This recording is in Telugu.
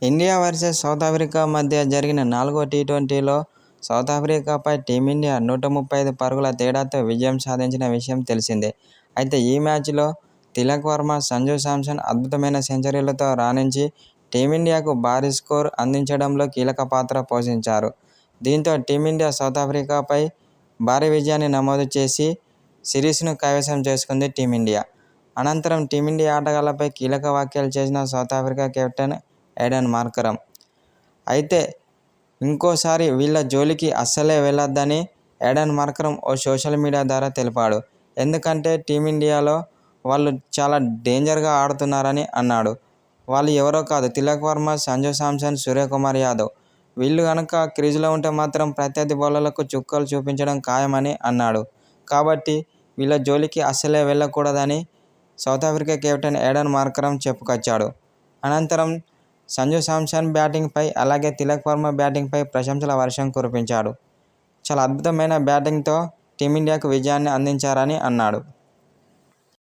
ఇండియా వర్సెస్ సౌత్ ఆఫ్రికా మధ్య జరిగిన 4వ టీ20లో సౌత్ ఆఫ్రికాపై టీమిండియా 135 పరుగుల తేడాతో విజయం సాధించిన విషయం తెలిసిందే. అయితే ఈ మ్యాచ్లో తిలక్ వర్మ, సంజూ శాంసన్ అద్భుతమైన సెంచరీలతో రాణించి టీమిండియాకు భారీ స్కోరు అందించడంలో కీలక పాత్ర పోషించారు. దీంతో టీమిండియా సౌత్ ఆఫ్రికాపై భారీ విజయాన్ని నమోదు చేసి సిరీస్ను కైవసం చేసుకుంది టీమిండియా. అనంతరం టీమిండియా ఆటగాళ్లపై కీలక వ్యాఖ్యలు చేసిన south Africa captain Aiden Markram. అయితే ఇంకోసారి వీళ్ల జోలికి అస్సలే వెళ్లొద్దని ఏడెన్ మార్కరమ్ ఓ సోషల్ మీడియా ద్వారా తెలిపాడు. ఎందుకంటే టీమిండియాలో వాళ్లు చాలా డేంజర్గా ఆడుతున్నారని అన్నాడు. వాళ్ళు ఎవరో కాదు, తిలక్ వర్మ, సంజూ శాంసన్, సూర్యకుమార్ యాదవ్. వీళ్లు గనక క్రీజులో ఉంటే మాత్రం ప్రత్యర్థి బౌలర్లకు చుక్కలు చూపించడం ఖాయమని అన్నాడు. కాబట్టి వీళ్ల జోలికి అస్సలే వెళ్లకూడదని South Africa captain Aiden Markram చెప్పుకొచ్చాడు. అనంతరం సంజూ శాంసన్ బ్యాటింగ్పై, అలాగే తిలక్ వర్మ బ్యాటింగ్పై ప్రశంసల వర్షం కురిపించాడు. చాలా అద్భుతమైన బ్యాటింగ్తో టీమిండియాకు విజయాన్ని అందించారని అన్నాడు.